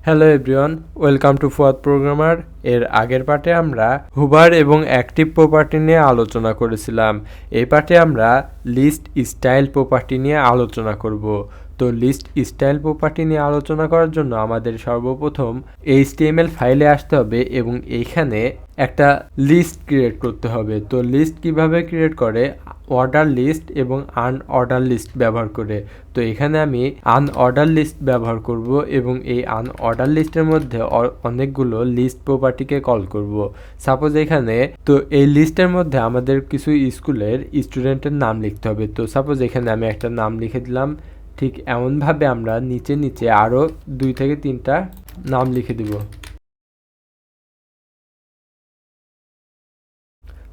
Hello everyone, welcome to ফুয়াদ-প্রোগ্রামার। এর আগের পার্টে আমরা হুবার এবং অ্যাক্টিভ প্রপার্টি নিয়ে আলোচনা করেছিলাম। এই পার্টে আমরা লিস্ট স্টাইল প্রপার্টি নিয়ে আলোচনা করব। তো লিস্ট স্টাইল প্রপার্টি নিয়ে আলোচনা করার জন্য আমাদের সর্বপ্রথম HTML ফাইলে আসতে হবে এবং এইখানে একটা লিস্ট ক্রিয়েট করতে হবে। তো লিস্ট কিভাবে ক্রিয়েট করে? অর্ডার লিস্ট এবং আনঅর্ডার লিস্ট ব্যবহার করে। তো এখানে আমি আনঅর্ডার লিস্ট ব্যবহার করব এবং এই আনঅর্ডার লিস্টের মধ্যে অনেকগুলো লিস্ট প্রপার্টিকে কল করব। সাপোজ এখানে তো এই লিস্টের মধ্যে আমাদের কিছু স্কুলের স্টুডেন্টের নাম লিখতে হবে। তো সাপোজ এখানে আমি একটা নাম লিখে দিলাম। ঠিক এমনভাবে আমরা নিচে নিচে আরও 2 থেকে 3টা নাম লিখে দিব।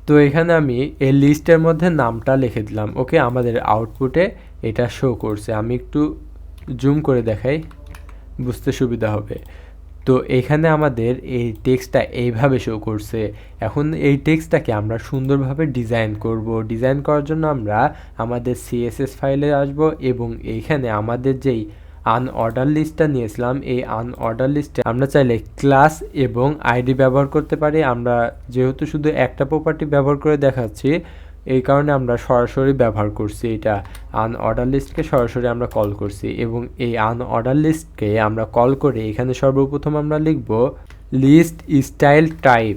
তো এখানে আমি এই লিস্টের মধ্যে নামটা লিখে দিলাম। ওকে, আমাদের আউটপুটে এটা শো করছে। আমি একটু জুম করে দেখাই, বুঝতে সুবিধা হবে। তো এখানে আমাদের এই টেক্সটটা এইভাবে শো করছে। এখন এই টেক্সটটাকে আমরা সুন্দরভাবে ডিজাইন করব। ডিজাইন করার জন্য আমরা আমাদের CSS ফাইলে আসব এবং এইখানে আমাদের যেই আনঅর্ডার লিস্টটা নিয়েছিলাম, এই আনঅর্ডার লিস্টে আমরা চাইলে ক্লাস এবং আইডি ব্যবহার করতে পারি। আমরা যেহেতু শুধু একটা প্রপার্টি ব্যবহার করে দেখাচ্ছি, এই কারণে আমরা সরাসরি ব্যবহার করছি। এটা আনঅর্ডার লিস্টকে সরাসরি আমরা কল করছি এবং এই আনঅর্ডার লিস্টকে আমরা কল করে এখানে সর্বপ্রথম আমরা লিখব লিস্ট স্টাইল টাইপ।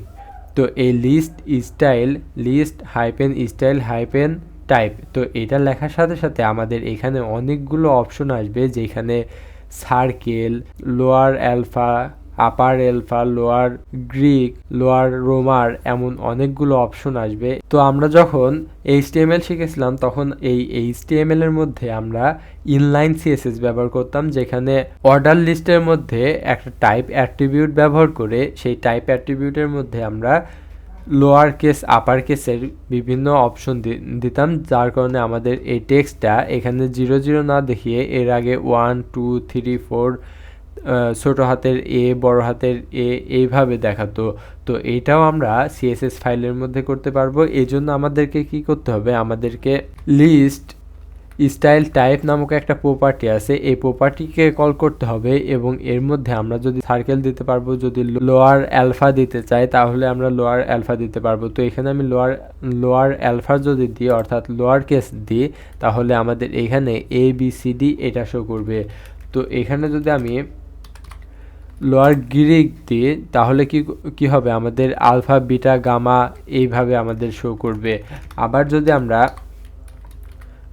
তো এই লিস্ট স্টাইল টাইপ। তো এটা লেখার সাথে সাথে আমাদের এখানে অনেকগুলো অপশন আসবে, যেখানে সার্কেল, লোয়ার অ্যালফা, আপার এলফা, লোয়ার গ্রিক, লোয়ার রোমার, এমন অনেকগুলো অপশন আসবে। তো আমরা যখন HTML শিখেছিলাম তখন এই HTML এর মধ্যে আমরা ইনলাইন CSS ব্যবহার করতাম, যেখানে অর্ডার লিস্টের মধ্যে একটা টাইপ অ্যাট্রিবিউট ব্যবহার করে সেই টাইপ অ্যাট্রিবিউটের মধ্যে আমরা লোয়ার কেস আপার কেসের বিভিন্ন অপশন দিতাম, যার কারণে আমাদের এই টেক্সটটা এখানে 00 না দেখিয়ে এর আগে 1 2 3 4 ছোট হাতের এ, বড় হাতের এ, এইভাবে দেখাতো। তো এইটাও আমরা CSS ফাইলের মধ্যে করতে পারবো। এই জন্য আমাদেরকে কি করতে হবে? আমাদেরকে লিস্ট স্টাইল টাইপ নামক একটা প্রপার্টি আছে, এই প্রপার্টিকে কল করতে হবে এবং এর মধ্যে আমরা যদি সার্কেল দিতে পারবো, যদি লোয়ার অ্যালফা দিতে চাই তাহলে আমরা লোয়ার অ্যালফা দিতে পারবো। তো এখানে আমি লোয়ার অ্যালফা যদি দিই, অর্থাৎ লোয়ার কেস দিই, তাহলে আমাদের এখানে ABCD এটা শো করবে। তো এখানে যদি আমি লোয়ার গ্রিক দিই তাহলে কি হবে? আমাদের আলফা, বিটা, গামা এইভাবে আমাদের শো করবে। আবার যদি আমরা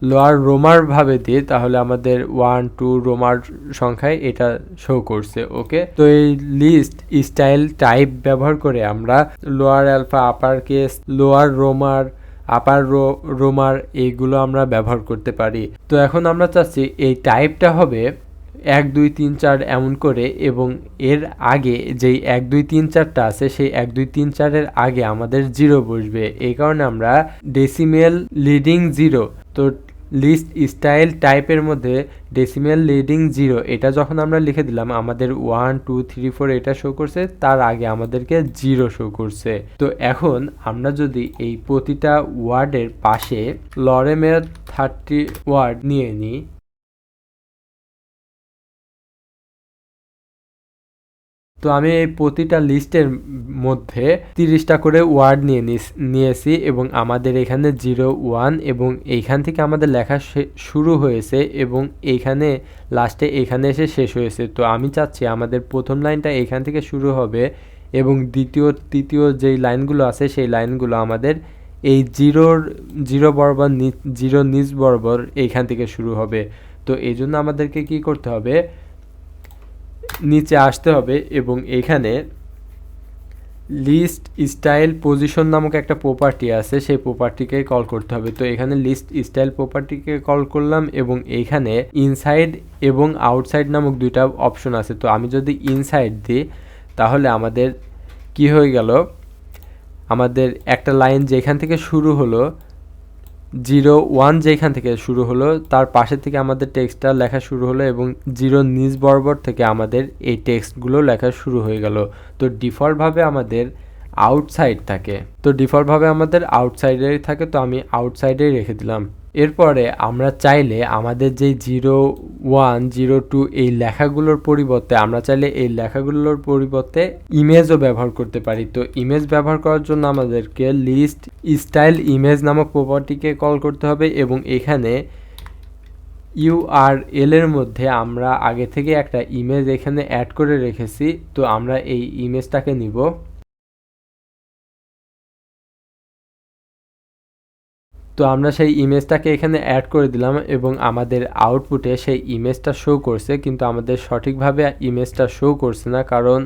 লোয়ার রোমার ভাবে দিই তাহলে আমাদের 1 2 রোমার সংখ্যায় এটা শো করছে। ওকে, তো এই লিস্ট স্টাইল টাইপ ব্যবহার করে আমরা lower alpha, upper case, lower roman, upper roman এইগুলো আমরা ব্যবহার করতে পারি। তো এখন আমরা চাচ্ছি এই টাইপটা হবে 1 2 3 4 এমন করে, এবং এর আগে যেই 1 2 3 4টা আছে সেই 1 2 3 4 এর আগে আমাদের 0 বসবে। এই কারণে আমরা ডেসিমেল লিডিং 0। তো লিস্ট স্টাইল টাইপের মধ্যে ডেসিমেল লিডিং 0 এটা যখন আমরা লিখে দিলাম, আমাদের 1 2 3 4 এটা শো করছে, তার আগে আমাদেরকে 0 শো করছে। তো এখন আমরা যদি এই প্রতিটা ওয়ার্ডের পাশে লরেমের 30 ওয়ার্ড নিয়ে নিই, তো আমি এই প্রতিটা লিস্টের মধ্যে 30টা করে ওয়ার্ড নিয়েছি এবং আমাদের এখানে 0 1 এবং এইখান থেকে আমাদের লেখা শুরু হয়েছে এবং এইখানে লাস্টে এখানে এসে শেষ হয়েছে। তো আমি চাচ্ছি আমাদের প্রথম লাইনটা এখান থেকে শুরু হবে এবং দ্বিতীয় তৃতীয় যেই লাইনগুলো আছে সেই লাইনগুলো আমাদের এই 0 বরাবর 0 নিচ বরাবর এইখান থেকে শুরু হবে। তো এই জন্য আমাদেরকে কি করতে হবে? নিচে আসতে হবে এবং এখানে লিস্ট স্টাইল পজিশন নামক একটা প্রপার্টি আছে, সেই প্রপার্টিকে কল করতে হবে। তো এখানে লিস্ট স্টাইল প্রপার্টিকে কল করলাম এবং এইখানে ইনসাইড এবং আউটসাইড নামক 2টা অপশন আছে। তো আমি যদি ইনসাইড দিই তাহলে আমাদের কি হয়ে গেল? আমাদের একটা লাইন যেখান থেকে শুরু হলো, 0 1 যেখান থেকে শুরু হলো তার পাশে থেকে আমাদের টেক্সটটা লেখা শুরু হলো এবং 0 নিচ বরাবর থেকে আমাদের এই টেক্সটগুলো লেখা শুরু হয়ে গেল। তো ডিফল্টভাবে আমাদের আউটসাইড থাকে, তো আমি আউটসাইডেই রেখে দিলাম। এরপরে আমরা চাইলে আমাদের যে 01 02 এই লেখাগুলোর পরিবর্তে আমরা চাইলে এই লেখাগুলোর পরিবর্তে ইমেজও ব্যবহার করতে পারি। তো ইমেজ ব্যবহার করার জন্য আমাদেরকে লিস্ট স্টাইল ইমেজ নামক প্রপার্টিকে কল করতে হবে এবং এখানে URL এর মধ্যে আমরা আগে থেকে একটা ইমেজ এখানে অ্যাড করে রেখেছি। তো আমরা এই ইমেজটাকে নিব। তো আমরা সেই ইমেজটাকে এখানে অ্যাড করে দিলাম এবং আমাদের আউটপুটে সেই ইমেজটা শো করছে, কিন্তু আমাদের সঠিকভাবে ইমেজটা শো করছে না, কারণ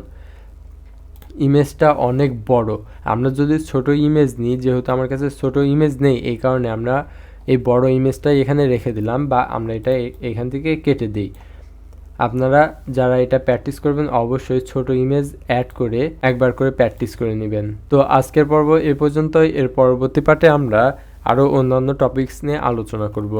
ইমেজটা অনেক বড়। আমরা যদি ছোট ইমেজ নিই, যেহেতু আমার কাছে ছোট ইমেজ নেই, এই কারণে আমরা এই বড় ইমেজটাই এখানে রেখে দিলাম, বা আমরা এটা এখান থেকে কেটে দিই। আপনারা যারা এটা প্র্যাকটিস করবেন অবশ্যই ছোট ইমেজ অ্যাড করে একবার করে প্র্যাকটিস করে নেবেন। তো আজকের পর্ব এ পর্যন্তই। এর পরবর্তী পার্টে আমরা আরও অন্যান্য টপিকস নিয়ে আলোচনা করব।